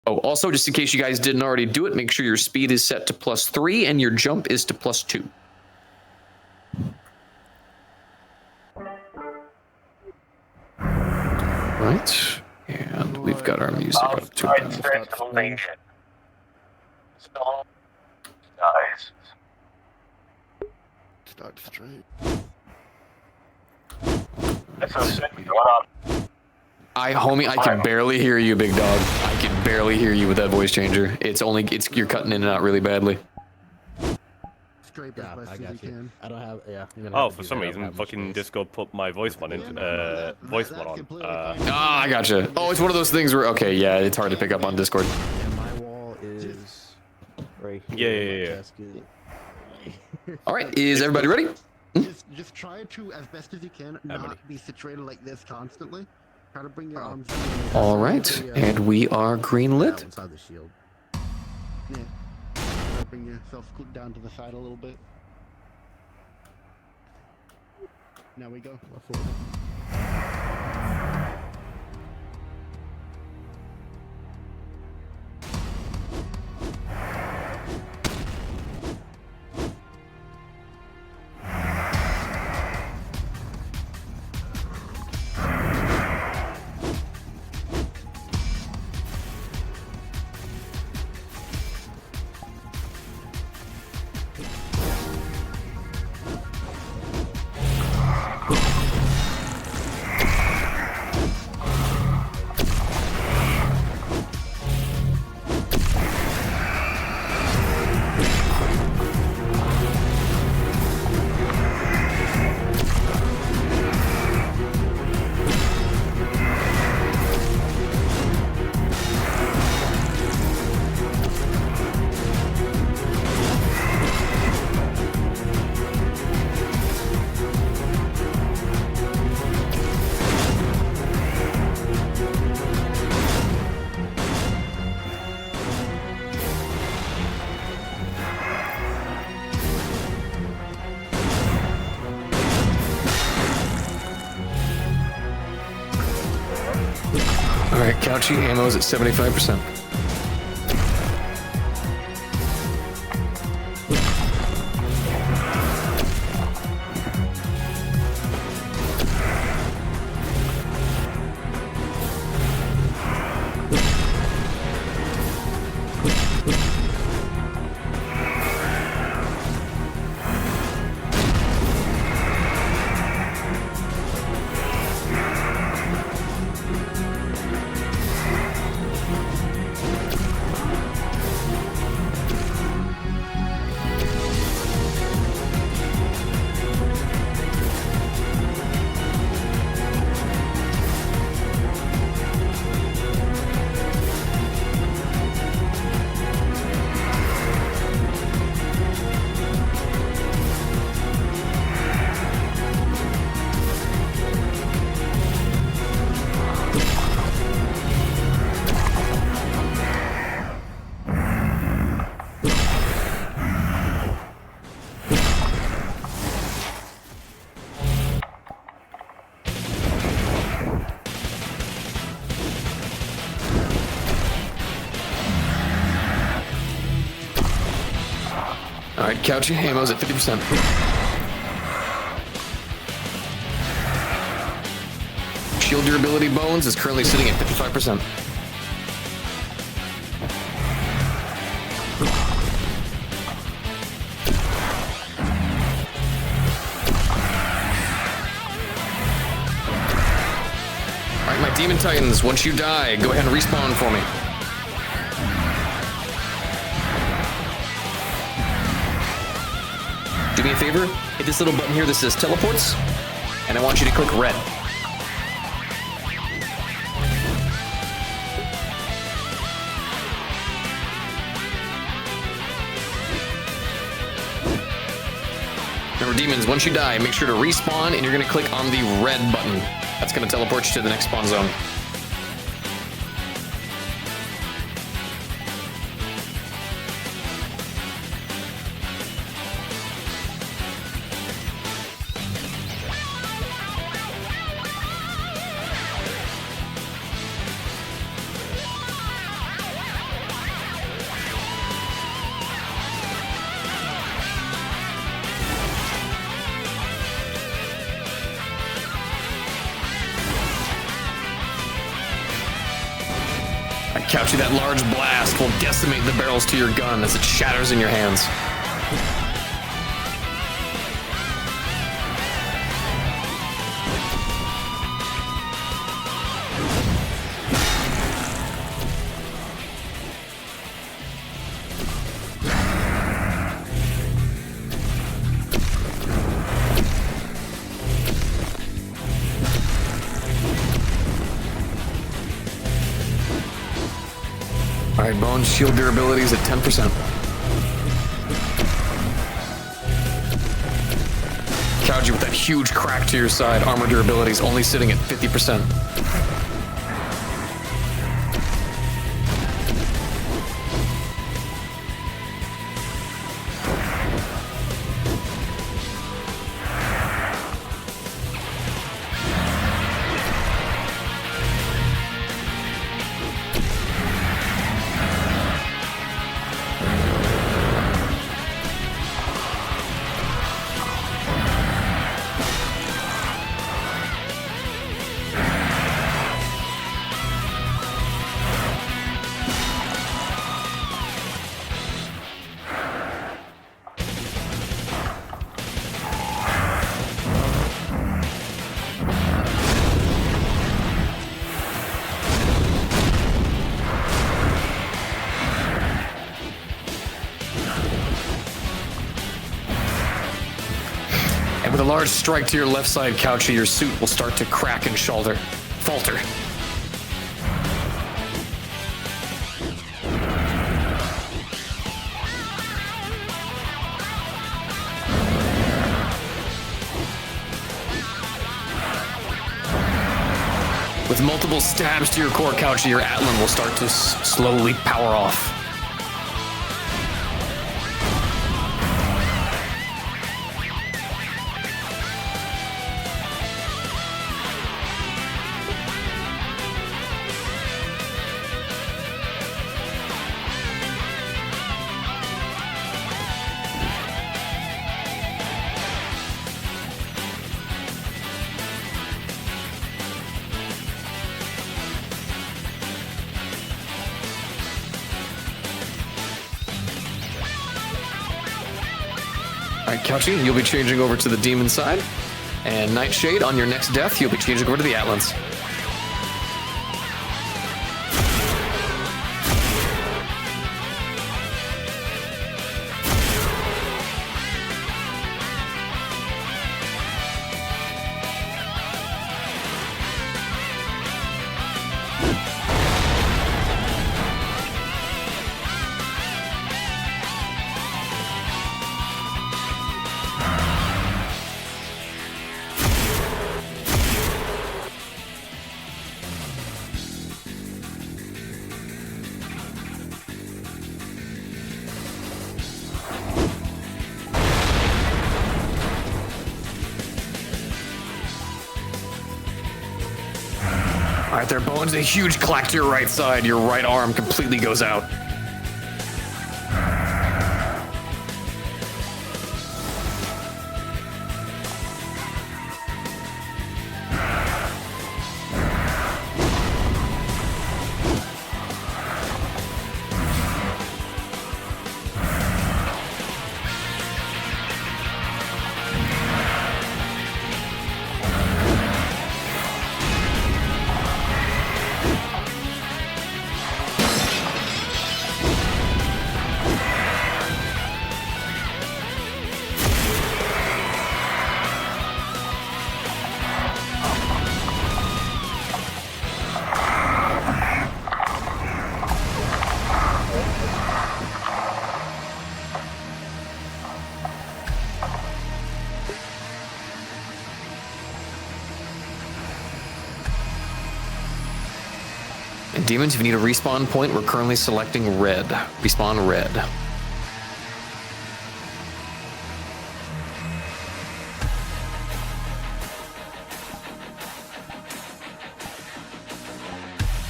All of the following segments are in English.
Oh, also, just in case you guys didn't already do it, make sure your speed is set to +3 and your jump is to +2. Right, and we've got our music up to transformation. Start dies. Start straight. That's so sick. What up? Homie, I can barely hear you, big dog. I can barely hear you with that voice changer. You're cutting in and out really badly. Straight as best I as got you you. can. I don't have. Yeah. Oh, for some reason, fucking Disco put my voice mod into voice mod on. Ah, I gotcha. Oh, it's one of those things where okay, yeah, it's hard to pick up on Discord. And my wall is right here. Yeah. All right, is everybody ready? Just try to, as best as you can, not be situated like this constantly. Try to bring your arms. All right, and we are green lit. Inside the shield. Yeah. Try to bring yourself down to the side a little bit. Now we go. All right, Couchy ammo's at 75%. All right, Couchy ammo's at 50%. Shield durability bones is currently sitting at 55%. All right, my Demon Titans, once you die, go ahead and respawn for me. Do me a favor, hit this little button here that says teleports, and I want you to click red. Remember, demons, once you die, make sure to respawn, and you're gonna click on the red button. That's gonna teleport you to the next spawn zone. Couchy, that large blast will decimate the barrels to your gun as it shatters in your hands. Alright, Bones, shield durability is at 10%. Couchy, with that huge crack to your side, armor durability is only sitting at 50%. And with a large strike to your left side, Couchy, your suit will start to crack and falter. With multiple stabs to your core, Couchy, your Atlan will start to slowly power off. Alright, Couchy, you'll be changing over to the demon side. And Nightshade, on your next death, you'll be changing over to the Atlans. Alright there, Bones, a huge clack to your right side. Your right arm completely goes out. And demons, if you need a respawn point, we're currently selecting red. Respawn red.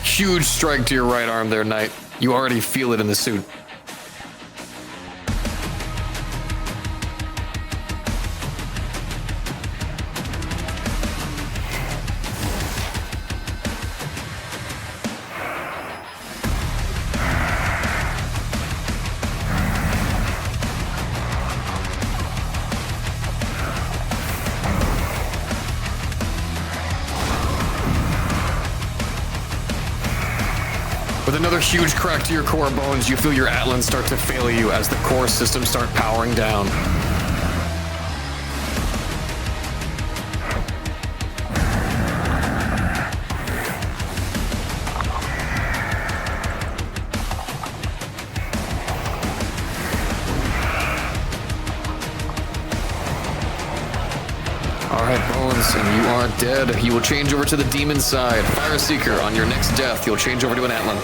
Huge strike to your right arm there, Knight. You already feel it in the suit. With another huge crack to your core bones, you feel your Atlan start to fail you as the core systems start powering down. Alright, Bones, and you are dead. You will change over to the demon side. Fire Seeker, on your next death, you'll change over to an Atlan.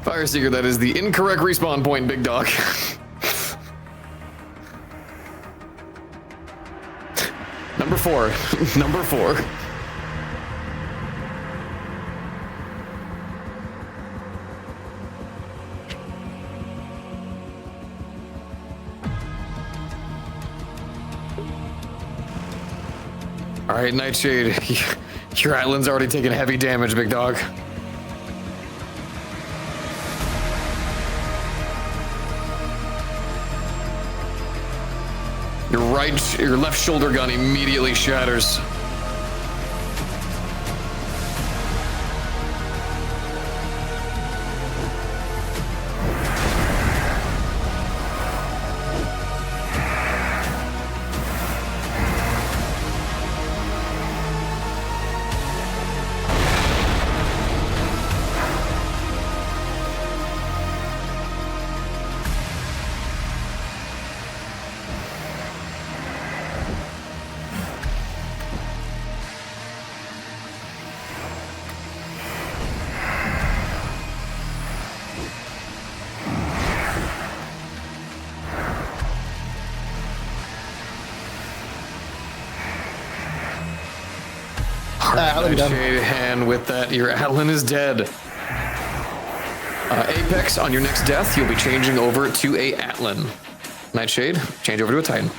Fire Seeker, that is the incorrect respawn point, big dog. Number 4. Number 4. Alright, Nightshade. Your Atlan's already taken heavy damage, big dog. Your left shoulder gun immediately shatters. Nightshade, and with that, your Atlan is dead. Apex, on your next death, you'll be changing over to a Atlan. Nightshade, change over to a Titan.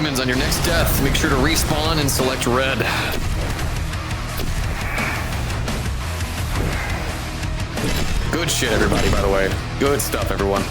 demons, on your next death, make sure to respawn and select red. Good shit, everybody, by the way. Good stuff, everyone.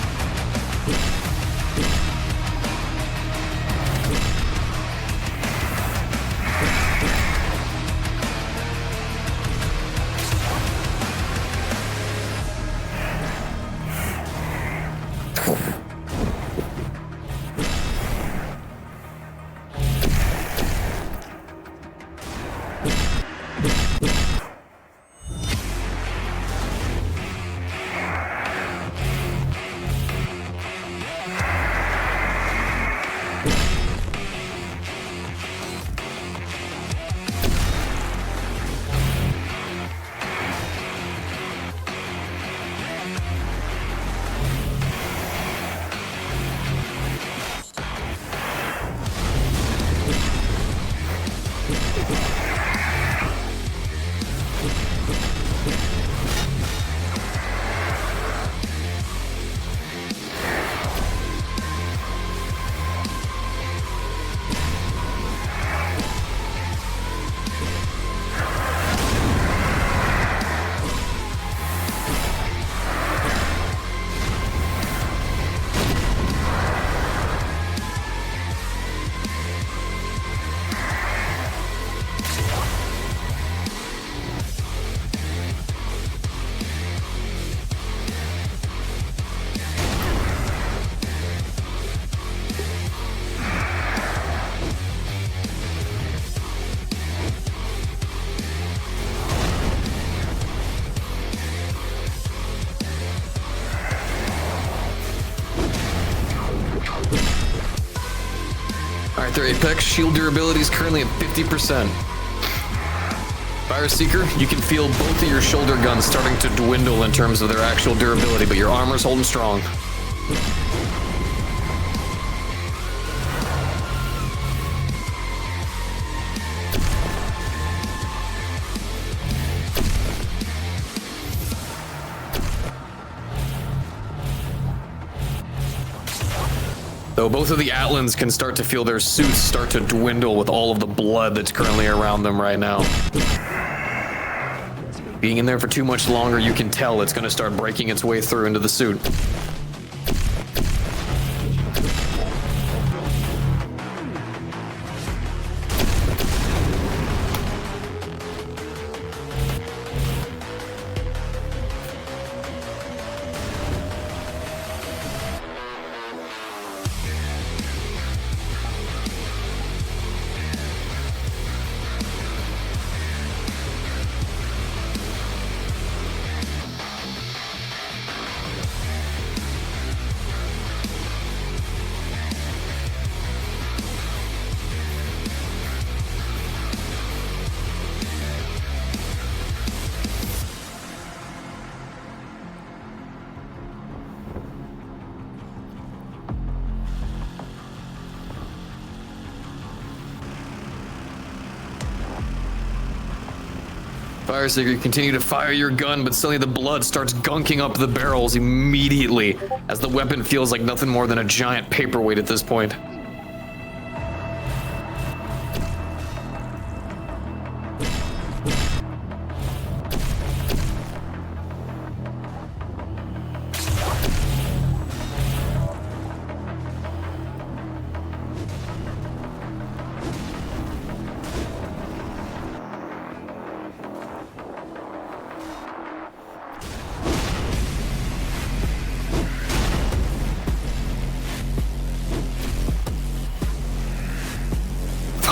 Alright, their Apex shield durability is currently at 50%. Fire Seeker, you can feel both of your shoulder guns starting to dwindle in terms of their actual durability, but your armor's holding strong. Though both of the Atlans can start to feel their suits start to dwindle with all of the blood that's currently around them right now. Being in there for too much longer, you can tell it's going to start breaking its way through into the suit. Fire Seeker, you continue to fire your gun, but suddenly the blood starts gunking up the barrels immediately as the weapon feels like nothing more than a giant paperweight at this point.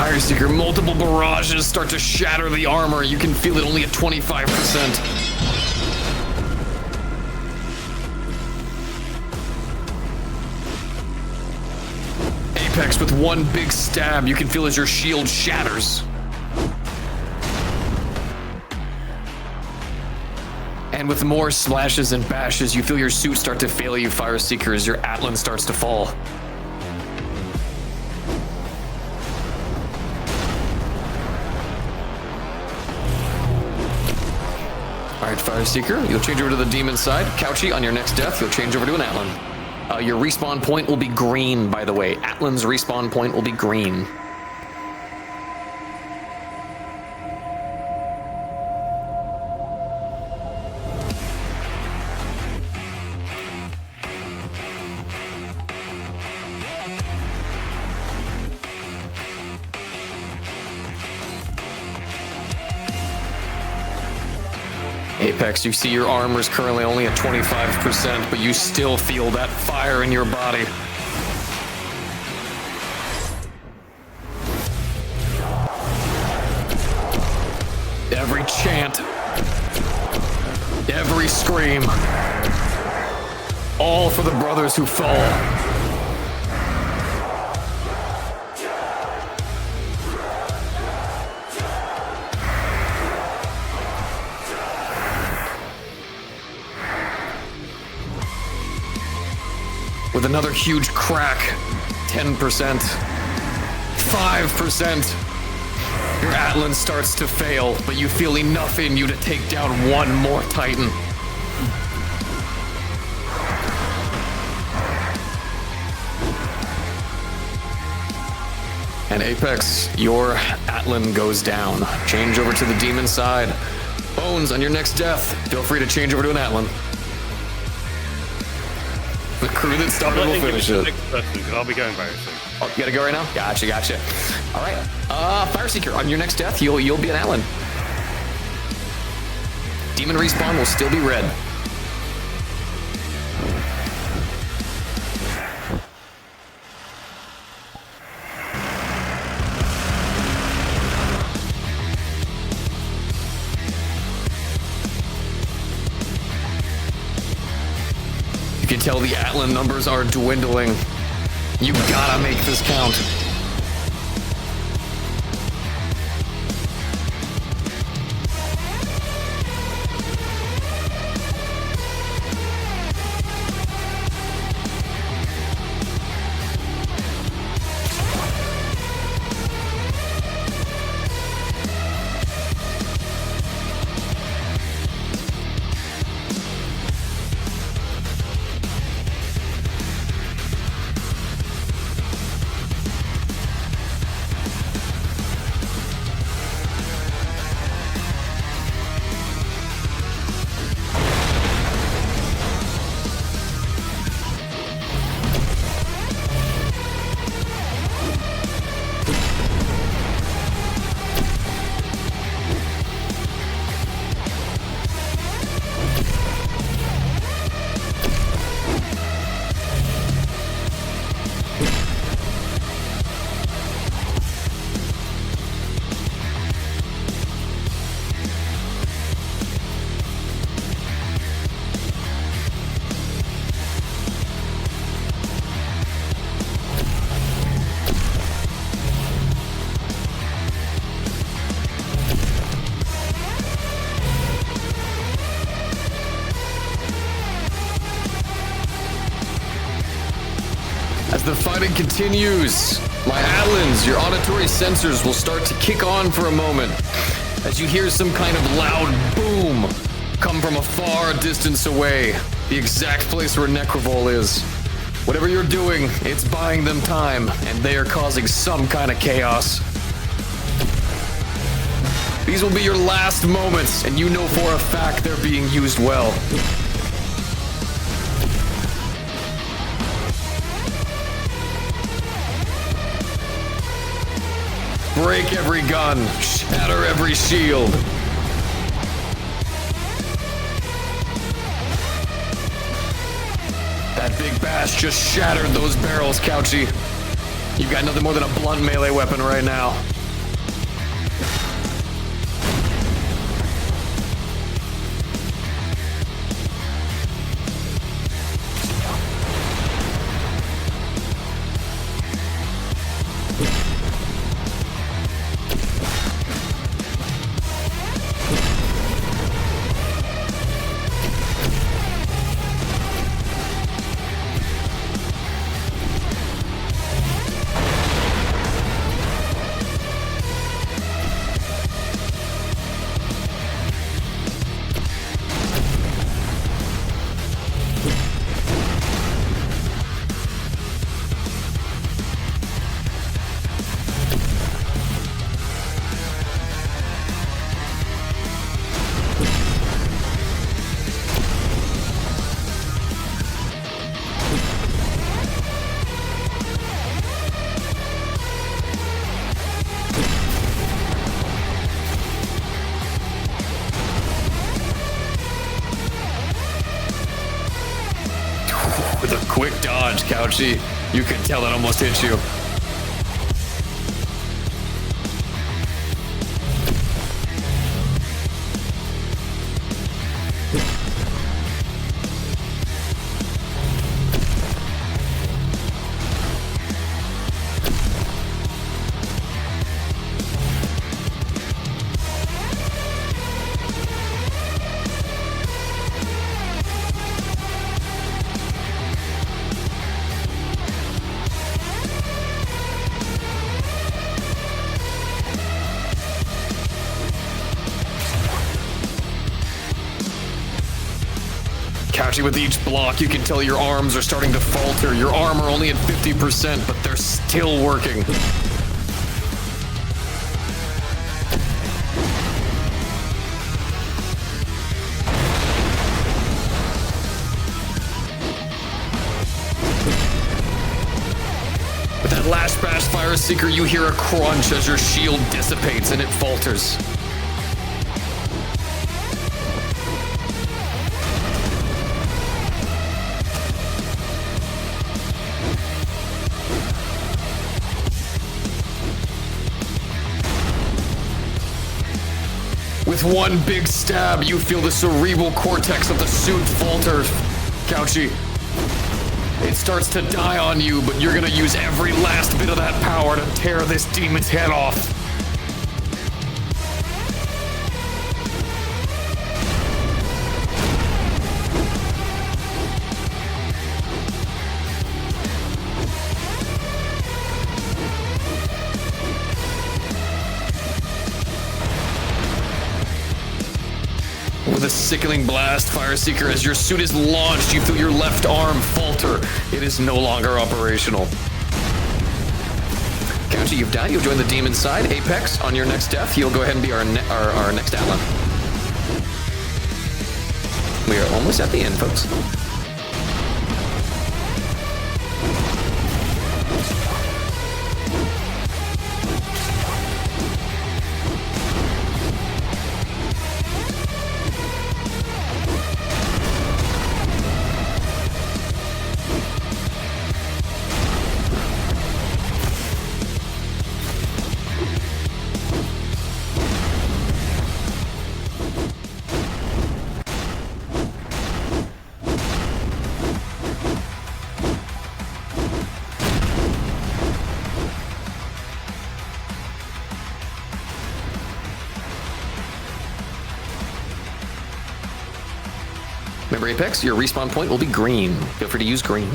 Fire Seeker, multiple barrages start to shatter the armor. You can feel it only at 25%. Apex with one big stab, you can feel as your shield shatters. And with more splashes and bashes, you feel your suit start to fail you, Fire Seeker, as your Atlan starts to fall. Alright, Fire Seeker, you'll change over to the demon side. Couchy, on your next death, you'll change over to an Atlan. Your respawn point will be green, by the way. Atlan's respawn point will be green. Apex, you see your armor's currently only at 25%, but you still feel that fire in your body. Every chant, every scream, all for the brothers who fall. With another huge crack, 10%, 5%. Your Atlan starts to fail, but you feel enough in you to take down one more Titan. And Apex, your Atlan goes down. Change over to the demon side. Bones, on your next death, feel free to change over to an Atlan. The crew that started will finish it. I'll be going very soon. Oh, you gotta go right now? Gotcha. All right. Fireseeker, on your next death, you'll be an Atlan. Demon respawn will still be red. You can tell the Atlan numbers are dwindling. You gotta make this count. As the fighting continues, my Atlans, your auditory sensors will start to kick on for a moment as you hear some kind of loud boom come from a far distance away, the exact place where Necrovol is. Whatever you're doing, it's buying them time, and they are causing some kind of chaos. These will be your last moments, and you know for a fact they're being used well. Break every gun, shatter every shield. That big bash just shattered those barrels, Couchy. You've got nothing more than a blunt melee weapon right now. dodge, Couchy. You can tell that almost hit you. Couchy, with each block, you can tell your arms are starting to falter. Your armor only at 50%, but they're still working. With that last bash, Fire Seeker, you hear a crunch as your shield dissipates and it falters. With one big stab, you feel the cerebral cortex of the suit falter, Couchy. It starts to die on you, but you're gonna use every last bit of that power to tear this demon's head off. With a sickening blast, Fire Seeker, as your suit is launched, you feel your left arm falter. It is no longer operational. Couchy, you've died. You'll join the demon side. Apex, on your next death, you'll go ahead and be our next Atlan. We are almost at the end, folks. Remember, Apex, your respawn point will be green. Feel free to use green.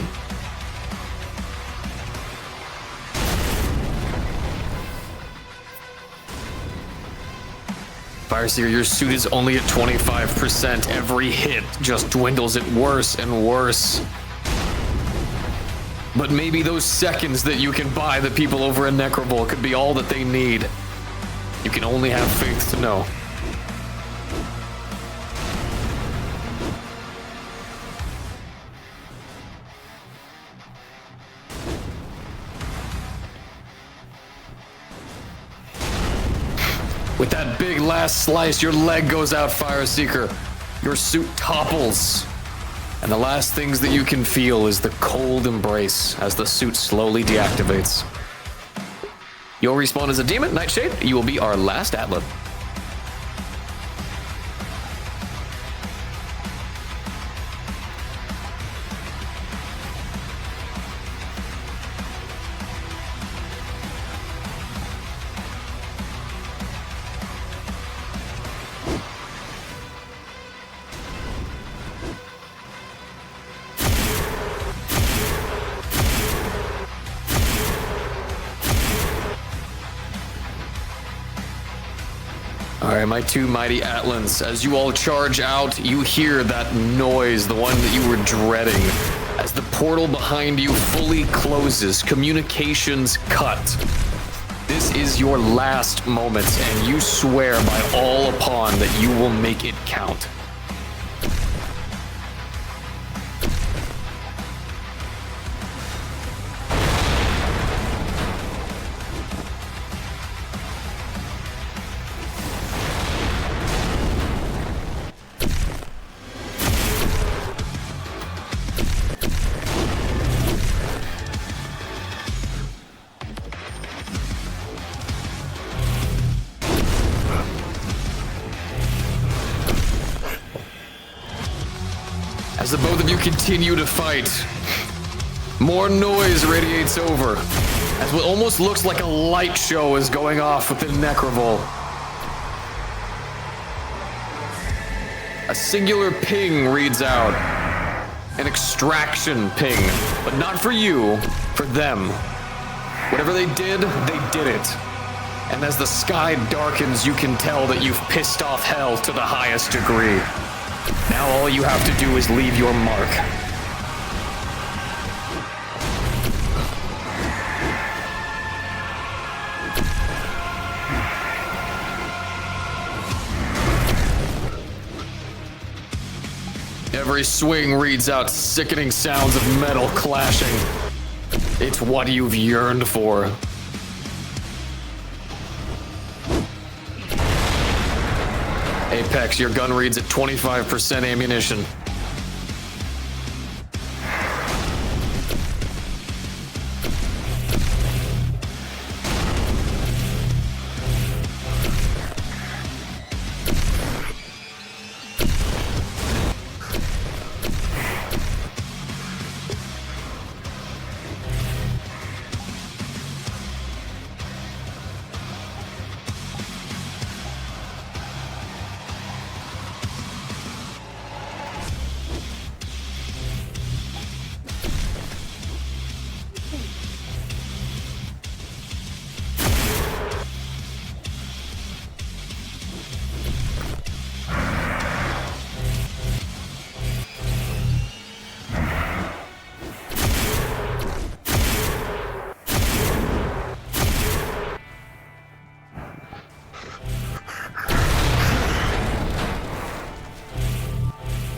Fire Seeker, your suit is only at 25%. Every hit just dwindles it worse and worse. But maybe those seconds that you can buy the people over in Necrobowl could be all that they need. You can only have faith to know. With that big last slice, your leg goes out, Fire Seeker. Your suit topples. And the last things that you can feel is the cold embrace as the suit slowly deactivates. You'll respawn as a demon, Nightshade. You will be our last Atlan. Alright, my two mighty Atlans. As you all charge out, you hear that noise, the one that you were dreading. As the portal behind you fully closes, communications cut. This is your last moment, and you swear by all upon that you will make it count. the both of you continue to fight, more noise radiates over, as what almost looks like a light show is going off within Necrovol. A singular ping reads out. An extraction ping, but not for you, for them. Whatever they did it. And as the sky darkens, you can tell that you've pissed off hell to the highest degree. Now all you have to do is leave your mark. Every swing reads out sickening sounds of metal clashing. It's what you've yearned for. Apex, your gun reads at 25% ammunition.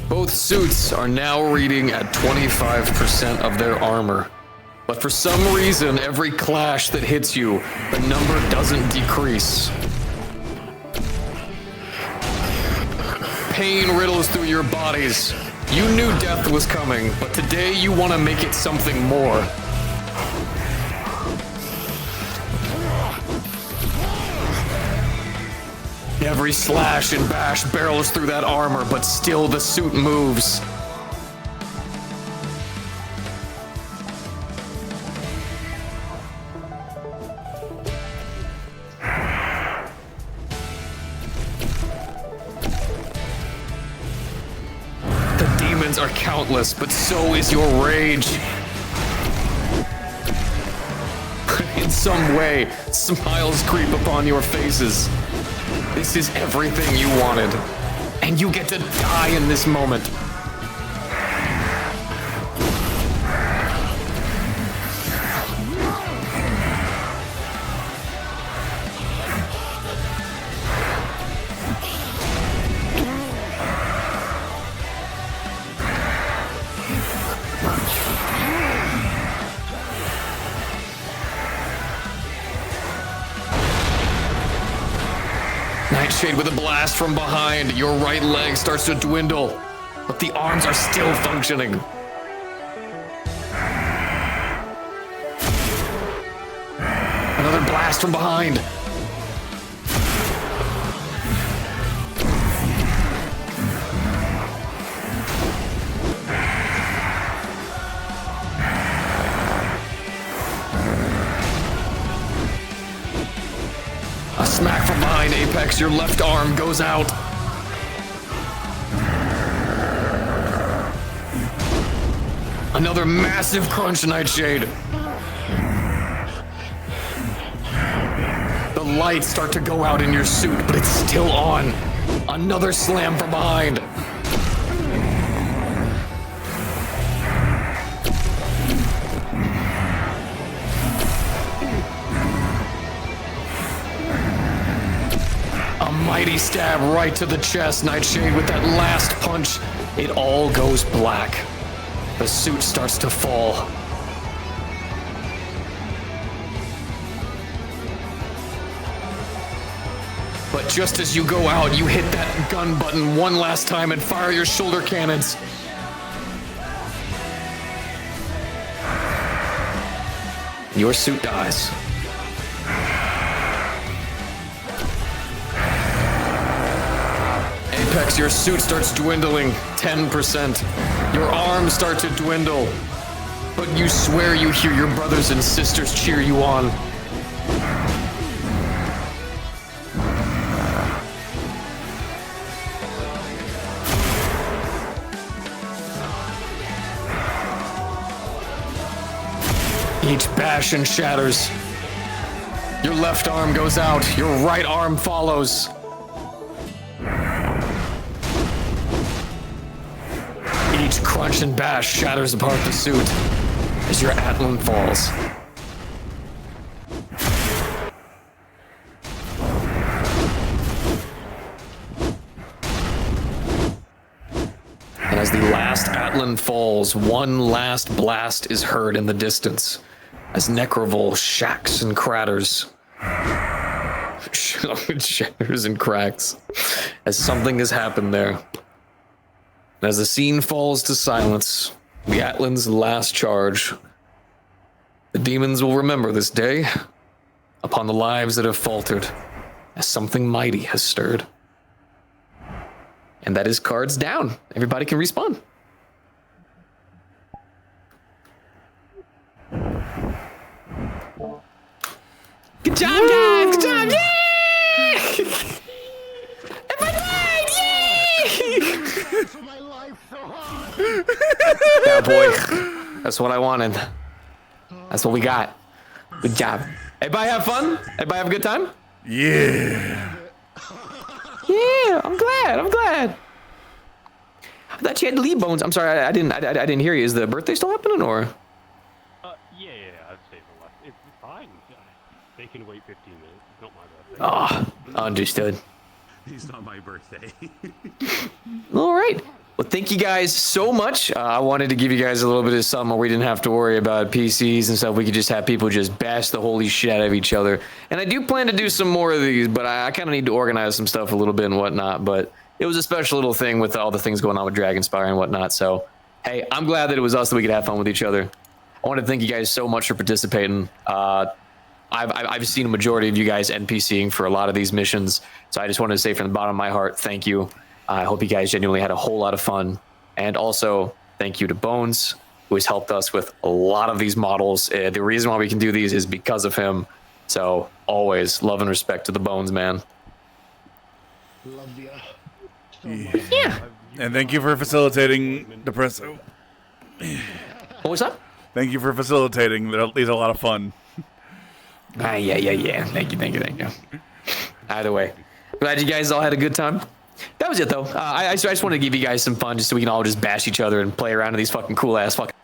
Both suits are now reading at 25% of their armor. But for some reason, every clash that hits you, the number doesn't decrease. Pain riddles through your bodies. You knew death was coming, but today you want to make it something more. Every slash and bash barrels through that armor, but still the suit moves. The demons are countless, but so is your rage. In some way, smiles creep upon your faces. This is everything you wanted, and you get to die in this moment. Nightshade with a blast from behind. Your right leg starts to dwindle, but the arms are still functioning. Another blast from behind. A smack from behind, Apex. Your left arm goes out. Another massive crunch, Nightshade. The lights start to go out in your suit, but it's still on. Another slam from behind. A mighty stab right to the chest, Nightshade. With that last punch, it all goes black. The suit starts to fall. But just as you go out, you hit that gun button one last time and fire your shoulder cannons. Your suit dies. Apex, your suit starts dwindling 10%. Your arms start to dwindle. But you swear you hear your brothers and sisters cheer you on. Each bash and shatters. Your left arm goes out, your right arm follows. Each crunch and bash shatters apart the suit as your Atlan falls. And as the last Atlan falls, one last blast is heard in the distance as Necrovol shacks and cratters. Shatters and cracks as something has happened there. And as the scene falls to silence, the Atlan's last charge, the demons will remember this day upon the lives that have faltered as something mighty has stirred. And that is cards down. Everybody can respawn. Good job, guys! Good job! Yay! Everybody! Yay! For my life so hard. Yeah, boy. That's what I wanted. That's what we got. Good job. Everybody have fun? Everybody have a good time? Yeah. Yeah, I'm glad. I thought you had to leave, Bones. I'm sorry, I didn't hear you. Is the birthday still happening, or? Yeah, I'd say the last. It's fine. They can wait 15 minutes. It's not my birthday. Oh, understood. It's not my birthday. All right. Well, thank you guys so much. I wanted to give you guys a little bit of something where we didn't have to worry about PCs and stuff. We could just have people just bash the holy shit out of each other. And I do plan to do some more of these, but I kind of need to organize some stuff a little bit and whatnot. But it was a special little thing with all the things going on with Dragonspire and whatnot. So, hey, I'm glad that it was us that we could have fun with each other. I want to thank you guys so much for participating. I've seen a majority of you guys NPCing for a lot of these missions. So I just wanted to say from the bottom of my heart, thank you. I hope you guys genuinely had a whole lot of fun. And also, thank you to Bones, who has helped us with a lot of these models. The reason why we can do these is because of him. So, always love and respect to the Bones, man. Love ya. Yeah. And thank you for facilitating Depresso. What was up? Thank you for facilitating. These are a lot of fun. Yeah. Thank you. Either way, glad you guys all had a good time. That was it, though. I just wanted to give you guys some fun just so we can all just bash each other and play around in these fucking cool-ass fucking